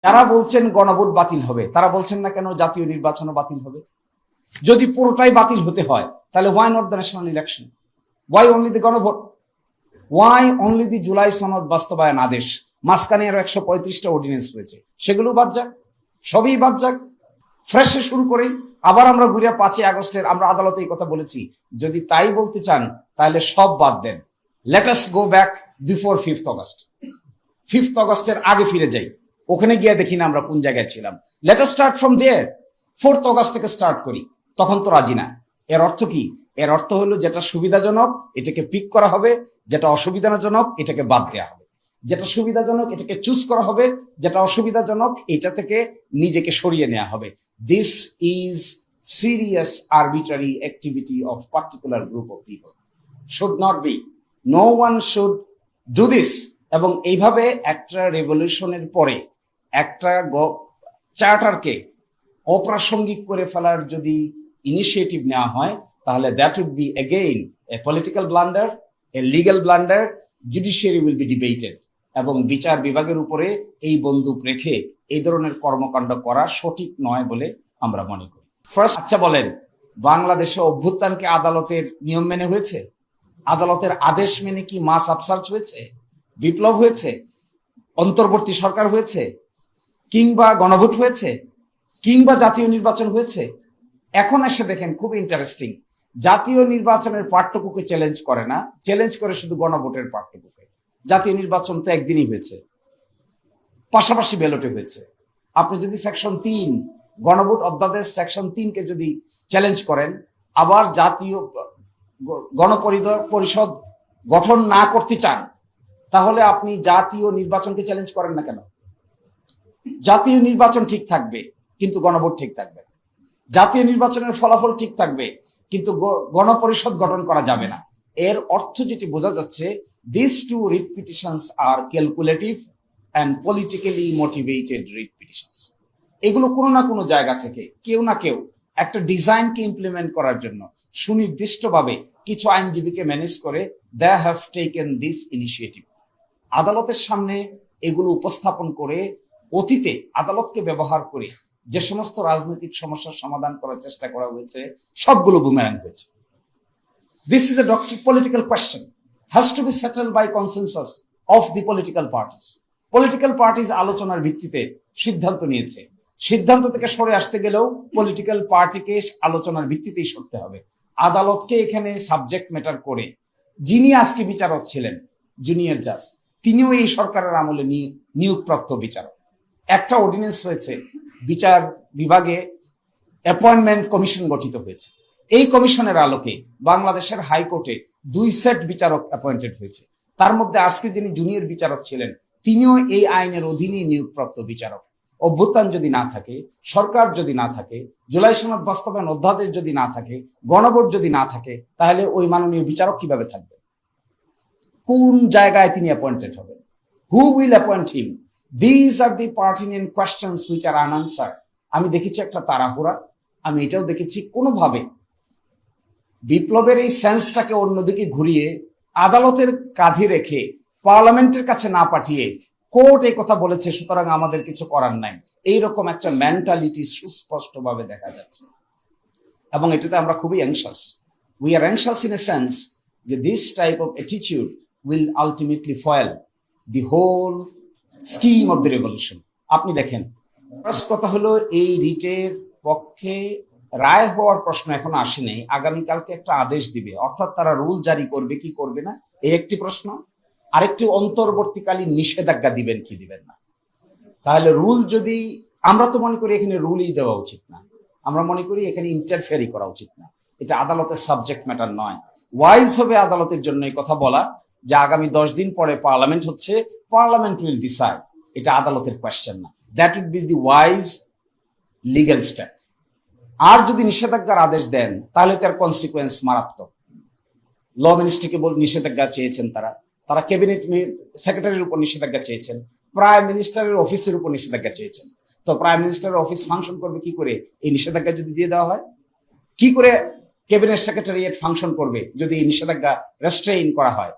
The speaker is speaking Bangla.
যারা বলছেন গণভোট বাতিল হবে তারা বলছেন না কেন জাতীয় নির্বাচনও বাতিল হবে? যদি পুরোটাই বাতিল হতে হয় তাহলে why not the national election? Why only the গণভোট? ওয়াই অনলি দি জুলাই সনদ বাস্তবায়ন আদেশ? মাঝখানে আরো 135টা অর্ডিনেন্স হয়েছে, সেগুলো বাদ যাক, সবই বাদ যাক, ফ্রেশে শুরু করি। আবার আমরা ঘুরে 5ই আগস্টের আমরা আদালতে এই কথা বলেছি, যদি তাই বলতে চান তাহলে সব বাদ দেন। Let us go back before 5th August. 5th অগস্টের আগে ফিরে যাই, ওখানে গিয়ে দেখি না আমরা কোন জায়গায় ছিলাম। Let us start from there. 4th August থেকে স্টার্ট করি। তখন তো রাজি না। এর অর্থ কি? এর অর্থ হলো যেটা সুবিধাজনক এটাকে পিক করা হবে, যেটা অসুবিধাজনক এটাকে বাদ দেওয়া হবে। যেটা সুবিধাজনক এটাকে চুজ করা হবে, যেটা অসুবিধাজনক এটা থেকে নিজেকে সরিয়ে নেওয়া হবে। This is serious arbitrary activity of particular group of people. Should not be. No one should do this. এবং এইভাবে একটা রেভলিউশনের পরে একটা চার্টারকে অপ্রাসঙ্গিক করে ফেলার যদি ইনিশিয়েটিভ নেওয়া হয় তাহলে that would be again a political blunder, a legal blunder. Judiciary will be debated এবং বিচার বিভাগের উপরে এই বন্দুক রেখে এই ধরনের কর্মকাণ্ড করা সঠিক নয় বলে আমরা মনে করি। ফার্স্ট, আচ্ছা বলেন, বাংলাদেশে অভ্যুত্থানকে আদালতের নিয়ম মেনে হয়েছে? আদালতের আদেশ মেনে কি মাস আপসার্চ হয়েছে? বিপ্লব হয়েছে? অন্তর্বর্তী সরকার হয়েছে? কিংবা গণভোট হয়েছে? কিংবা জাতীয় নির্বাচন হয়েছে? এখন এসে দেখেন, খুব ইন্টারেস্টিং, জাতীয় নির্বাচনের পার্টটুকুকে চ্যালেঞ্জ করে না, চ্যালেঞ্জ করে শুধু গণভোটের পার্টটুকুকে। জাতীয় নির্বাচন তো একদিনই হয়েছে, পাশাপাশি ব্যালটে হয়েছে। আপনি যদি সেকশন 3 গণভোট অধ্যাদেশ সেকশন 3-কে যদি চ্যালেঞ্জ করেন, আবার জাতীয় গণপরিষদ গঠন না করতে চান, তাহলে আপনি জাতীয় নির্বাচনকে চ্যালেঞ্জ করেন না কেন? জাতীয় নির্বাচন ঠিক থাকবে কিন্তু গণভোট ঠিক থাকবে না। জাতীয় নির্বাচনের ফলাফল ঠিক থাকবে কিন্তু গণপরিষদ গঠন করা যাবে না। এর অর্থ যেটি বোঝা যাচ্ছে, this two writ petitions are calculative and politically motivated writ petitions. এগুলো কোনো না কোনো জায়গা থেকে কেউ না কেউ একটা ডিজাইনকে ইমপ্লিমেন্ট করার জন্য সুনির্দিষ্টভাবে কিছু আইনজীবীকে ম্যানেজ করে they have taken this initiative. আদালতের সামনে এগুলো উপস্থাপন করে অতীতে আদালতকে ব্যবহার করে যে সমস্ত রাজনৈতিক সমস্যার সমাধান করার চেষ্টা করা হয়েছে সবগুলো বুমেরাং হয়েছে। This is a political question, has to be settled by consensus of the political parties. Political parties আলোচনার ভিত্তিতে সিদ্ধান্ত নিয়েছে। সিদ্ধান্ত থেকে সরে আসতে গেলেও পলিটিক্যাল পার্টিকে আলোচনার ভিত্তিতেই সরতে হবে। আদালতকে এখানে সাবজেক্ট ম্যাটার করে যিনি আজকে বিচারক ছিলেন, জুনিয়র জাজ, তিনিও এই সরকারের আমলে নিয়োগপ্রাপ্ত বিচারক। একটা অর্ডিন্যান্স হয়েছে, বিচার বিভাগে অ্যাপয়েন্টমেন্ট কমিশন গঠিত হয়েছে। এই কমিশনের আলোকে বাংলাদেশের হাইকোর্টে 2 সেট বিচারক অ্যাপয়েন্টেড হয়েছে। তার মধ্যে আজকে যিনি জুনিয়র বিচারক ছিলেন তিনিও এই আইনের অধীনে নিয়োগপ্রাপ্ত বিচারক। অভ্যুত্থান যদি না থাকে, সরকার যদি না থাকে, জুলাই সনদ বাস্তবায়ন অধ্যাদেশ যদি না থাকে, গণভোট যদি না থাকে, তাহলে ওই মাননীয় বিচারক কিভাবে থাকবে? কোন জায়গায় তিনি অ্যাপয়েন্টেড হবেন? Who will appoint him? These are the pertinent questions which are unanswered. আমি দেখেছি একটা তাড়াহুড়া, আমি এটাও দেখেছি কোনোভাবে বিপ্লবের এই সেন্সটাকে অন্যদিকে ঘুরিয়ে আদালতের কাঁধে রেখে পার্লামেন্টের কাছে না পাঠিয়ে কোর্ট এই কথা বলেছে সুতরাং আমাদের কিছু করার নাই, এইরকম একটা মেন্টালিটি সুস্পষ্টভাবে দেখা যাচ্ছে। এবং এটাতে আমরা খুবই anxious. We are anxious in a sense যে this type of attitude will ultimately foil the whole scheme of the revolution. আপনি দেখেন, ফার্স্ট কথা হলো এই রিটের পক্ষে রায় হওয়ার প্রশ্ন এখনো আসেনি। আগামীকালকে একটা আদেশ দিবে, অর্থাৎ তারা রুল জারি করবে কি করবে না, এই একটি প্রশ্ন। আরেকটি অন্তর্বর্তীকালীন নিষেধাজ্ঞা দিবেন কি দিবেন না। তাহলে রুল যদি, আমরা তো মনে করি এখানে রুলই দেওয়া উচিত না, আমরা মনে করি এখানে ইন্টারফেয়ারই করা উচিত না, এটা আদালতের সাবজেক্ট ম্যাটার নয়। ওয়াইজ হবে আদালতের জন্য এই কথা বলা যে আগামী 10 দিন পরে পার্লামেন্ট হচ্ছে, পার্লামেন্ট উইল ডিসাইড, এটা আদালতের কোয়েশ্চেন না। That would be the wise legal step. আর যদি নিষেধাজ্ঞার আদেশ দেন তাহলে তার কনসিকুয়েন্স মারাত্মক। ল মিনিস্ট্রিকে নিষেধাজ্ঞা চেয়েছেন তারা ক্যাবিনেট সেক্রেটারির উপর নিষেধাজ্ঞা চেয়েছেন, প্রাইম মিনিস্টারের অফিসের উপর নিষেধাজ্ঞা চেয়েছেন। তো প্রাইম মিনিস্টারের অফিস ফাংশন করবে কি করে এই নিষেধাজ্ঞা যদি দিয়ে দেওয়া হয়? কি করে ক্যাবিনেট সেক্রেটারিয়েট ফাংশন করবে যদি এই নিষেধাজ্ঞা রেস্ট্রেইন করা হয়?